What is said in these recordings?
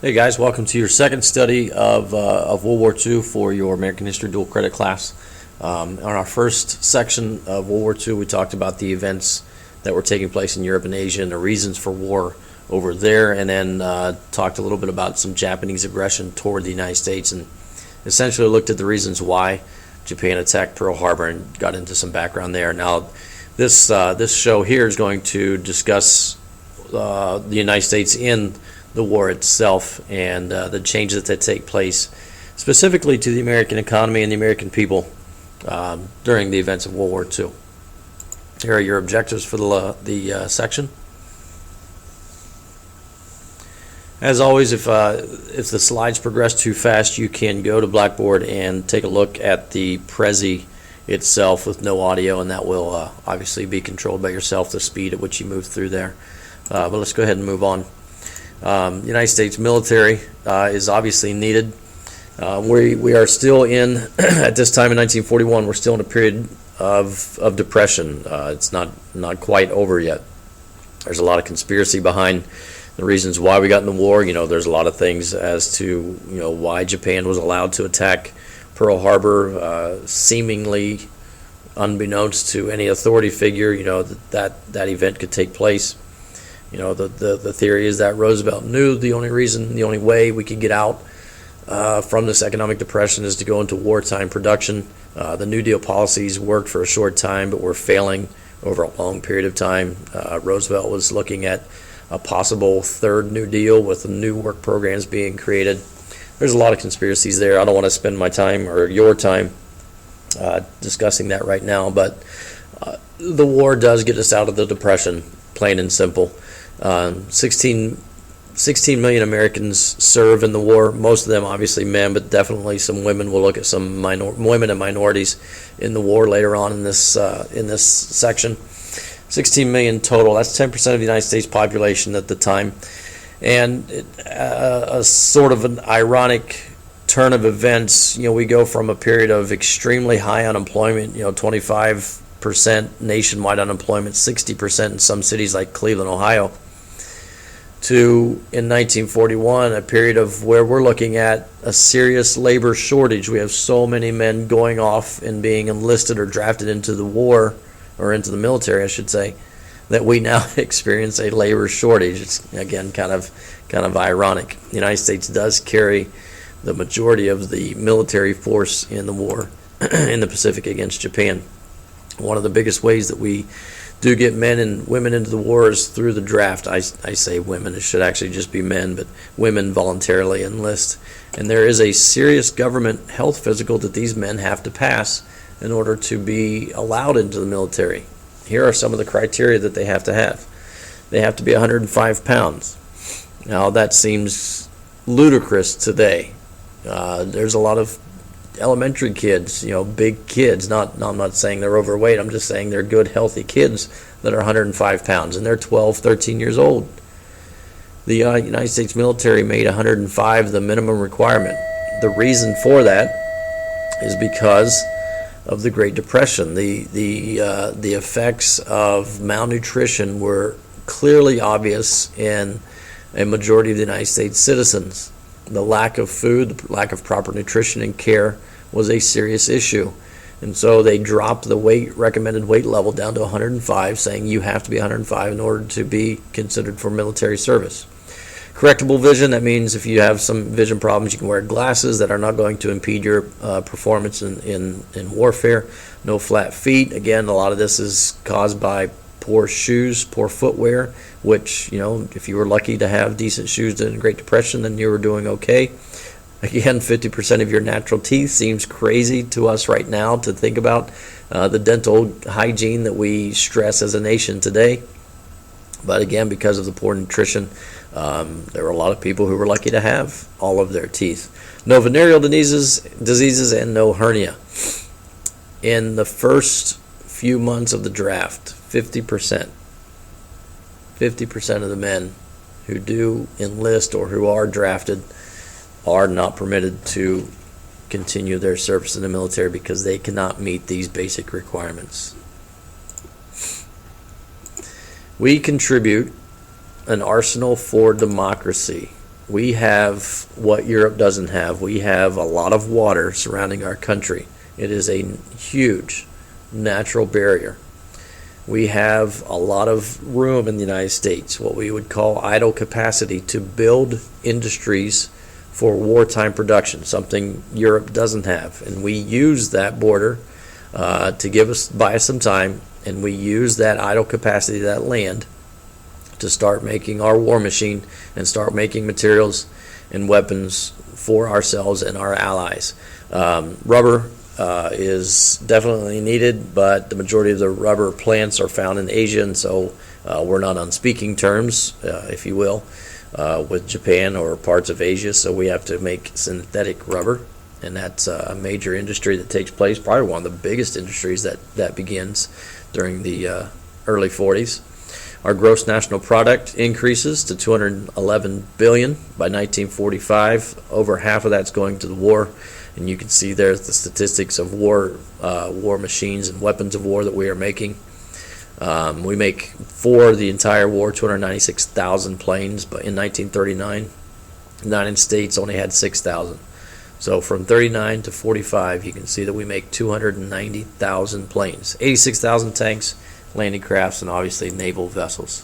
Hey guys, welcome to your second study of World War II for your American History Dual Credit class. On our first section of World War II, we talked about the events that were taking place in Europe and Asia and the reasons for war over there, and then talked a little bit about some Japanese aggression toward the United States, and essentially looked at the reasons why Japan attacked Pearl Harbor and got into some background there. Now, this show here is going to discuss the United States in the war itself and the changes that take place specifically to the American economy and the American people during the events of World War II. Here are your objectives for the section. As always, if the slides progress too fast, you can go to Blackboard and take a look at the Prezi itself with no audio, and that will obviously be controlled by yourself, the speed at which you move through there. But let's go ahead and move on. The United States military is obviously needed. We are still in, at this time in 1941, we're still in a period of depression. It's not quite over yet. There's a lot of conspiracy behind the reasons why we got in the war. You know, there's a lot of things as to, you know, why Japan was allowed to attack Pearl Harbor, seemingly unbeknownst to any authority figure, you know, that event could take place. You know, the theory is that Roosevelt knew the only way we could get out from this economic depression is to go into wartime production. The New Deal policies worked for a short time, but were failing over a long period of time. Roosevelt was looking at a possible third New Deal with new work programs being created. There's a lot of conspiracies there. I don't want to spend my time or your time discussing that right now, but the war does get us out of the depression, plain and simple. 16 million Americans serve in the war, most of them obviously men, but definitely some women. We'll look at some women and minorities in the war later on in this section. 16 million total. That's 10% of the United States population at the time. And a sort of an ironic turn of events, you know, we go from a period of extremely high unemployment, you know, 25% nationwide unemployment, 60% in some cities like Cleveland, Ohio, to, in 1941, a period of where we're looking at a serious labor shortage. We have so many men going off and being enlisted or drafted into the war, or into the military, I should say, that we now experience a labor shortage. It's, again, kind of ironic. The United States does carry the majority of the military force in the war in the Pacific against Japan. One of the biggest ways that we do get men and women into the war is through the draft. I say women, it should actually just be men, but women voluntarily enlist. And there is a serious government health physical that these men have to pass in order to be allowed into the military. Here are some of the criteria that they have to have. They have to be 105 pounds. Now that seems ludicrous today. There's a lot of elementary kids, you know, big kids. I'm not saying they're overweight. I'm just saying they're good, healthy kids that are 105 pounds, and they're 12, 13 years old. The United States military made 105 the minimum requirement. The reason for that is because of the Great Depression. The effects of malnutrition were clearly obvious in a majority of the United States citizens. The lack of food, the lack of proper nutrition and care was a serious issue. And so they dropped the recommended weight level down to 105, saying you have to be 105 in order to be considered for military service. Correctable vision, that means if you have some vision problems, you can wear glasses that are not going to impede your performance in warfare. No flat feet. Again, a lot of this is caused by poor shoes, poor footwear, which, you know, if you were lucky to have decent shoes during the Great Depression, then you were doing okay. Again, 50% of your natural teeth seems crazy to us right now to think about the dental hygiene that we stress as a nation today. But again, because of the poor nutrition, there were a lot of people who were lucky to have all of their teeth. No venereal diseases and no hernia. In the first few months of the draft, 50% of the men who do enlist or who are drafted are not permitted to continue their service in the military because they cannot meet these basic requirements. We contribute an arsenal for democracy. we have what Europe doesn't have. We have a lot of water surrounding our country. It is a huge natural barrier. We have a lot of room in the United States, what we would call idle capacity, to build industries for wartime production, something Europe doesn't have. And we use that border to buy us some time, and we use that idle capacity, that land, to start making our war machine and start making materials and weapons for ourselves and our allies. Rubber is definitely needed, but the majority of the rubber plants are found in Asia, and so we're not on speaking terms, if you will, with Japan or parts of Asia, so we have to make synthetic rubber, and that's a major industry that takes place, probably one of the biggest industries that begins during the early 40s. Our gross national product increases to $211 billion by 1945. Over half of that's going to the war, and you can see there's the statistics of war machines and weapons of war that we are making. We make, for the entire war, 296,000 planes, but in 1939, the United States only had 6,000. So from 39 to 45, you can see that we make 290,000 planes, 86,000 tanks, landing crafts, and obviously naval vessels.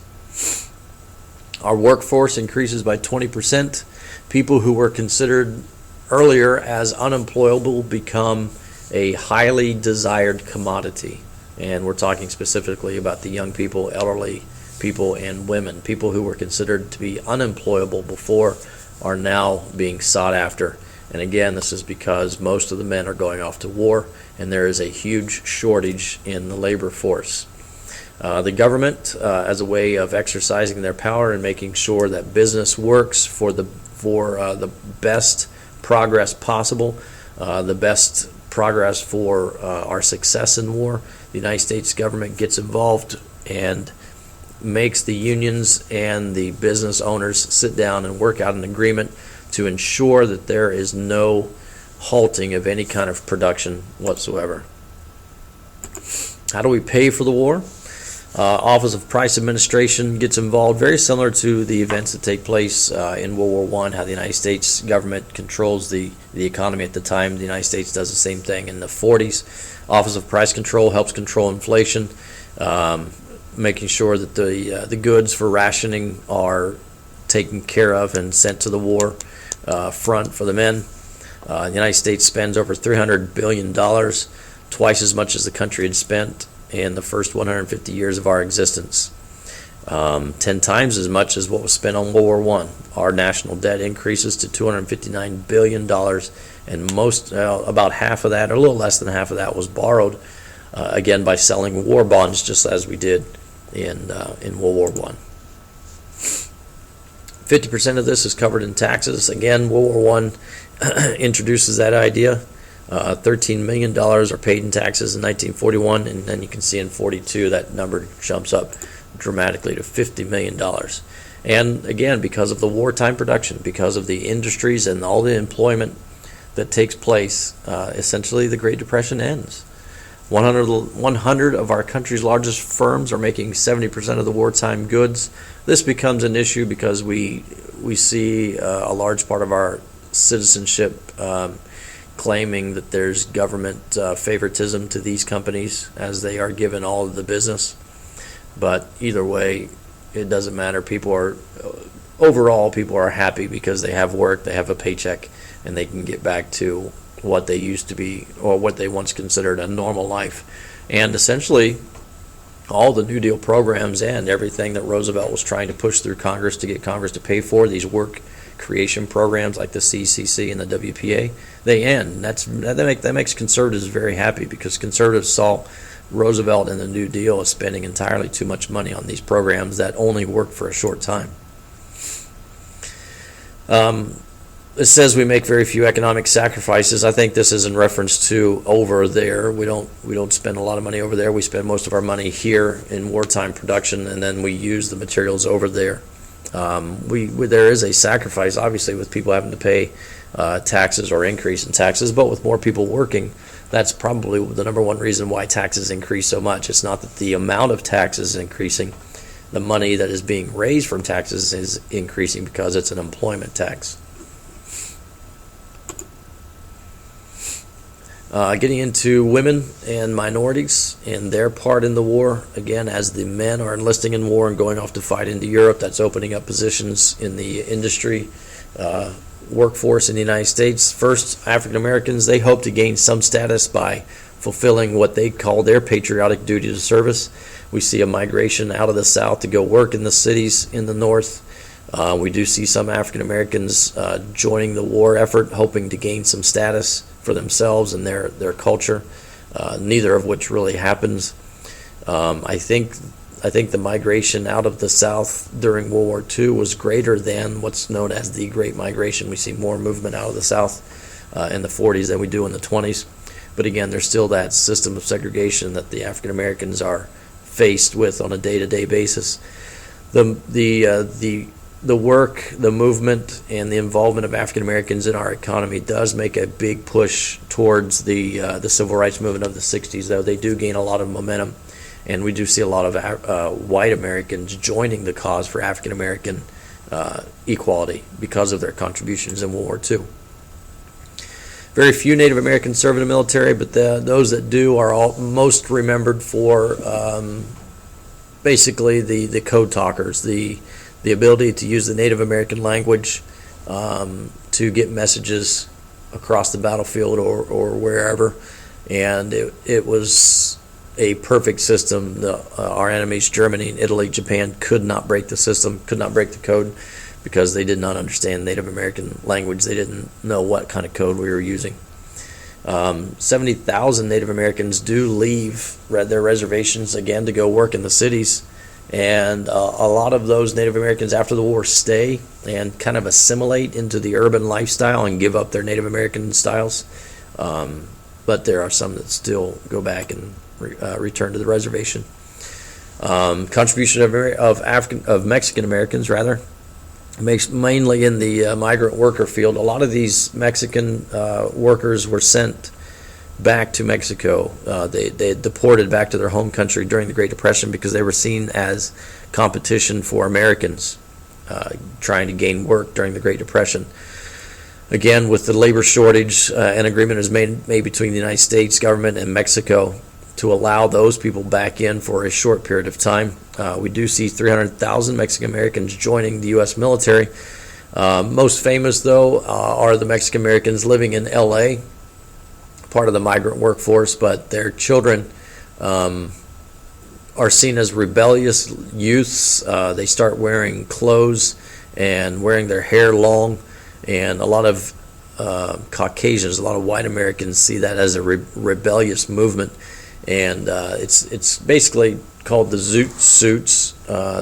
Our workforce increases by 20%. People who were considered earlier as unemployable become a highly desired commodity. And we're talking specifically about the young people, elderly people, and women. People who were considered to be unemployable before are now being sought after. And again, this is because most of the men are going off to war, and there is a huge shortage in the labor force. The government, as a way of exercising their power and making sure that business works for the best progress possible, the best progress for our success in war, the United States government gets involved and makes the unions and the business owners sit down and work out an agreement to ensure that there is no halting of any kind of production whatsoever. How do we pay for the war? Office of Price Administration gets involved, very similar to the events that take place in World War I, how the United States government controls the economy at the time. The United States does the same thing in the 40s. Office of Price Control helps control inflation, making sure that the goods for rationing are taken care of and sent to the war front for the men. The United States spends over $300 billion, twice as much as the country had spent in the first 150 years of our existence. 10 times as much as what was spent on World War I. Our national debt increases to $259 billion, and about half of that, or a little less than half of that, was borrowed, again, by selling war bonds, just as we did in World War I. 50% of this is covered in taxes. Again, World War I introduces that idea. $13 million are paid in taxes in 1941, and then you can see in 42 that number jumps up dramatically to $50 million. And again, because of the wartime production, because of the industries and all the employment that takes place, essentially the Great Depression ends. 100 of our country's largest firms are making 70% of the wartime goods. This becomes an issue because we see a large part of our citizenship claiming that there's government favoritism to these companies as they are given all of the business. But either way, it doesn't matter. Overall, people are happy because they have work, they have a paycheck, and they can get back to what they used to be, or what they once considered a normal life. And essentially, all the New Deal programs and everything that Roosevelt was trying to push through Congress to get Congress to pay for, these work creation programs like the CCC and the WPA, they end. That makes conservatives very happy, because conservatives saw Roosevelt and the New Deal as spending entirely too much money on these programs that only work for a short time. It says we make very few economic sacrifices. I think this is in reference to over there. We don't spend a lot of money over there. We spend most of our money here in wartime production, and then we use the materials over there. There is a sacrifice, obviously, with people having to pay taxes or increase in taxes, but with more people working, that's probably the number one reason why taxes increase so much. It's not that the amount of taxes is increasing, the money that is being raised from taxes is increasing because it's an employment tax. Getting into women and minorities and their part in the war, again, as the men are enlisting in war and going off to fight into Europe, that's opening up positions in the industry workforce in the United States. First, African Americans, they hope to gain some status by fulfilling what they call their patriotic duty to service. We see a migration out of the South to go work in the cities in the North. We do see some African Americans joining the war effort, hoping to gain some status for themselves and their culture, neither of which really happens. I think the migration out of the South during World War II was greater than what's known as the Great Migration. We see more movement out of the South in the 40s than we do in the 20s. But again, there's still that system of segregation that the African Americans are faced with on a day-to-day basis. The work, the movement, and the involvement of African Americans in our economy does make a big push towards the civil rights movement of the 60s, though they do gain a lot of momentum. And we do see a lot of white Americans joining the cause for African American equality because of their contributions in World War II. Very few Native Americans serve in the military, but those that do are most remembered for basically the code talkers, the ability to use the Native American language to get messages across the battlefield or wherever. And it was a perfect system. Our enemies, Germany and Italy, Japan, could not break the system, could not break the code because they did not understand Native American language. They didn't know what kind of code we were using. 70,000 Native Americans do leave their reservations again to go work in the cities. And a lot of those Native Americans after the war stay and kind of assimilate into the urban lifestyle and give up their Native American styles. But there are some that still go back and return to the reservation. Contribution of Mexican Americans, mainly in the migrant worker field. A lot of these Mexican workers were sent back to Mexico. They deported back to their home country during the Great Depression because they were seen as competition for Americans trying to gain work during the Great Depression. Again, with the labor shortage, an agreement was made between the United States government and Mexico to allow those people back in for a short period of time. We do see 300,000 Mexican Americans joining the U.S. military. Most famous, though, are the Mexican Americans living in L.A., part of the migrant workforce, but their children are seen as rebellious youths. They start wearing clothes and wearing their hair long, and a lot of Caucasians, a lot of white Americans see that as a rebellious movement, and it's basically called the zoot suits,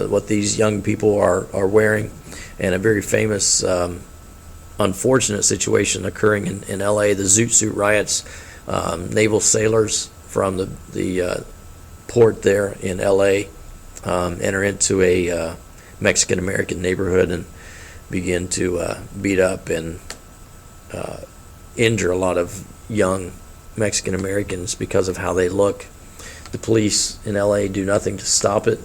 what these young people are wearing, and a very famous unfortunate situation occurring in LA, the Zoot Suit riots. Naval sailors from the port there in LA enter into a Mexican American neighborhood and begin to beat up and injure a lot of young Mexican Americans because of how they look. The police in LA do nothing to stop it.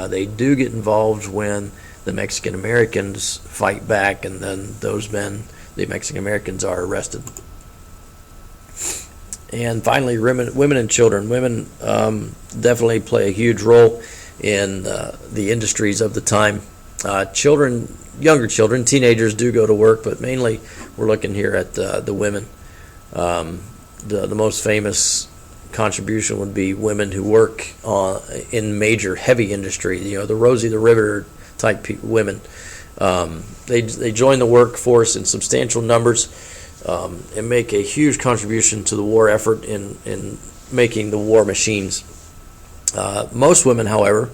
They do get involved when the Mexican Americans fight back, and then those men, the Mexican Americans, are arrested. And finally, women and children. Women definitely play a huge role in the industries of the time. Younger children, teenagers do go to work, but mainly we're looking here at the women. The most famous contribution would be women who work in major heavy industry. The Rosie the Riveter type women. They join the workforce in substantial numbers and make a huge contribution to the war effort in making the war machines. Most women, however,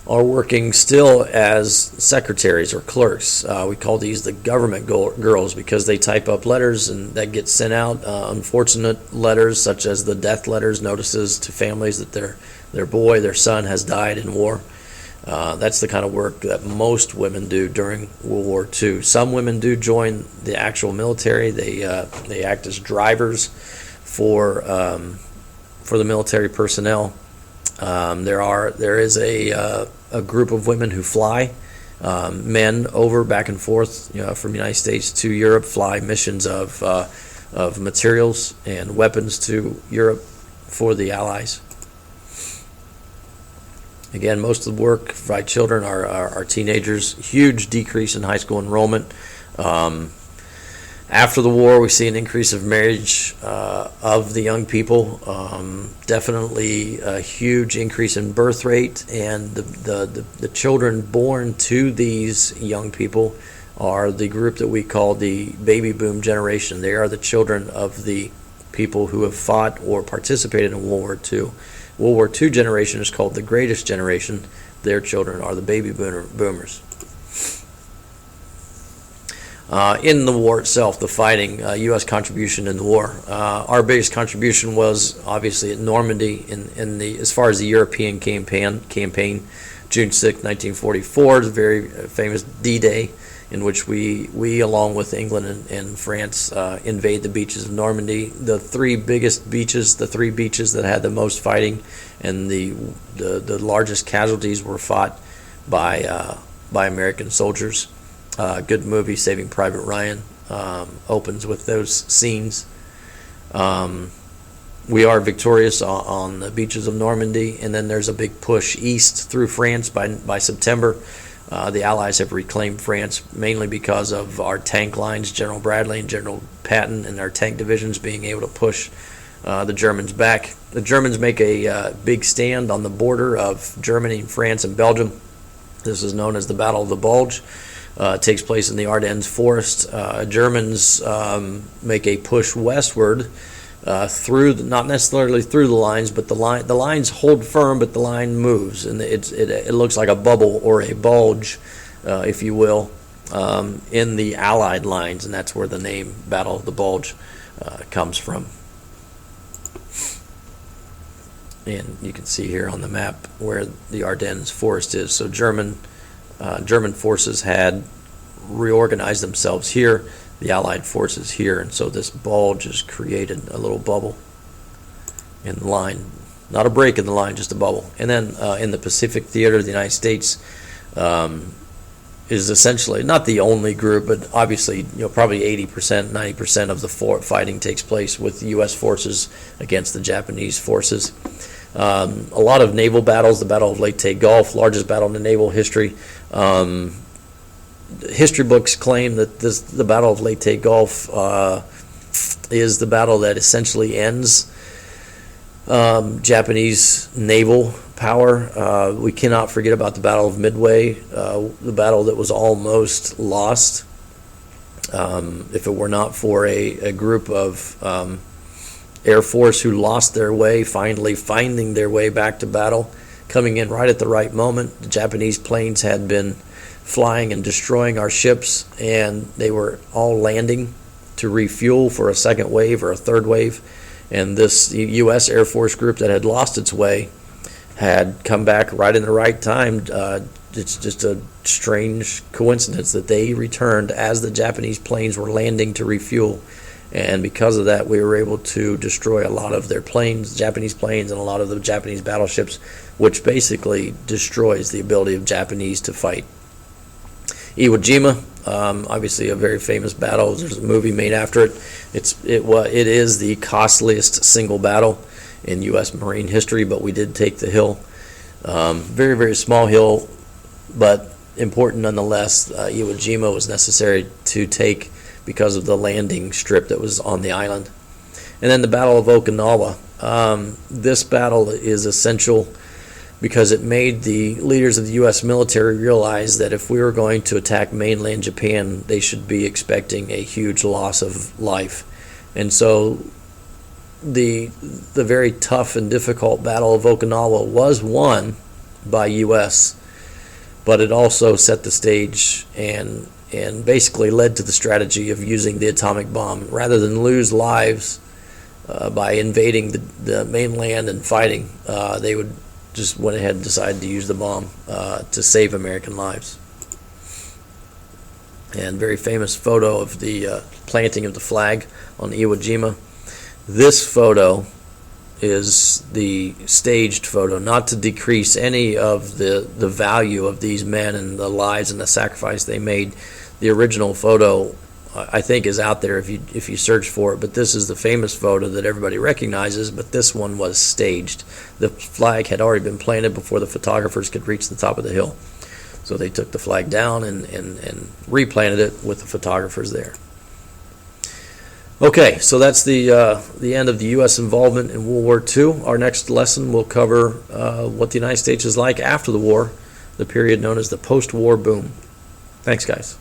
are working still as secretaries or clerks. We call these the government girls because they type up letters and that get sent out, unfortunate letters such as the death letters, notices to families that their son has died in war. That's the kind of work that most women do during World War II. Some women do join the actual military. They act as drivers for the military personnel. There is a group of women who fly, men over back and forth, from the United States to Europe, fly missions of materials and weapons to Europe for the Allies. Again, most of the work by children are teenagers. Huge decrease in high school enrollment. After the war, we see an increase of marriage of the young people. Definitely a huge increase in birth rate, and the children born to these young people are the group that we call the baby boom generation. They are the children of the people who have fought or participated in World War II. World War II generation is called the greatest generation. Their children are the baby boomers. In the war itself, the fighting, U.S. contribution in the war. Our biggest contribution was obviously at Normandy as far as the European campaign, June 6, 1944, the very famous D-Day, in which we along with England and France, invade the beaches of Normandy. The three beaches that had the most fighting and the largest casualties were fought by American soldiers. Good movie, Saving Private Ryan, opens with those scenes. We are victorious on the beaches of Normandy, and then there's a big push east through France. By September, the Allies have reclaimed France, mainly because of our tank lines, General Bradley and General Patton, and our tank divisions being able to push the Germans back. The Germans make a big stand on the border of Germany and France and Belgium. This is known as the Battle of the Bulge. It takes place in the Ardennes forest. Germans make a push westward not necessarily through the lines, but the lines hold firm, but the line moves, and it looks like a bubble or a bulge, if you will, in the Allied lines, and that's where the name Battle of the Bulge comes from. And you can see here on the map where the Ardennes forest is. So German forces had reorganized themselves here, the Allied forces here, and so this bulge has created a little bubble in the line. Not a break in the line, just a bubble. And then in the Pacific Theater of the United States is essentially not the only group, but obviously probably 80%, 90% of the fighting takes place with the U.S. forces against the Japanese forces. A lot of naval battles, the Battle of Leyte Gulf, largest battle in the naval history. History books claim that the Battle of Leyte Gulf is the battle that essentially ends Japanese naval power. We cannot forget about the Battle of Midway, the battle that was almost lost. If it were not for a group of Air Force who lost their way, finally finding their way back to battle, coming in right at the right moment. The Japanese planes had been flying and destroying our ships, and they were all landing to refuel for a second wave or a third wave. And this U.S. Air Force group that had lost its way had come back right in the right time. It's just a strange coincidence that they returned as the Japanese planes were landing to refuel. And because of that, we were able to destroy a lot of their planes, Japanese planes, and a lot of the Japanese battleships, which basically destroys the ability of Japanese to fight. Iwo Jima, obviously a very famous battle. There's a movie made after it. It is the costliest single battle in U.S. Marine history, but we did take the hill. Very, very small hill, but important nonetheless. Iwo Jima was necessary to take because of the landing strip that was on the island. And then the Battle of Okinawa. This battle is essential because it made the leaders of the U.S. military realize that if we were going to attack mainland Japan, they should be expecting a huge loss of life. And so the very tough and difficult Battle of Okinawa was won by U.S., but it also set the stage and basically led to the strategy of using the atomic bomb. Rather than lose lives by invading the mainland and fighting, they would just went ahead and decided to use the bomb to save American lives. And very famous photo of the planting of the flag on Iwo Jima. This photo is the staged photo, not to decrease any of the value of these men and the lives and the sacrifice they made. The original photo, I think, is out there if you search for it, but this is the famous photo that everybody recognizes, but this one was staged. The flag had already been planted before the photographers could reach the top of the hill. So they took the flag down and replanted it with the photographers there. Okay, so that's the end of the U.S. involvement in World War II. Our next lesson will cover what the United States is like after the war, the period known as the post-war boom. Thanks, guys.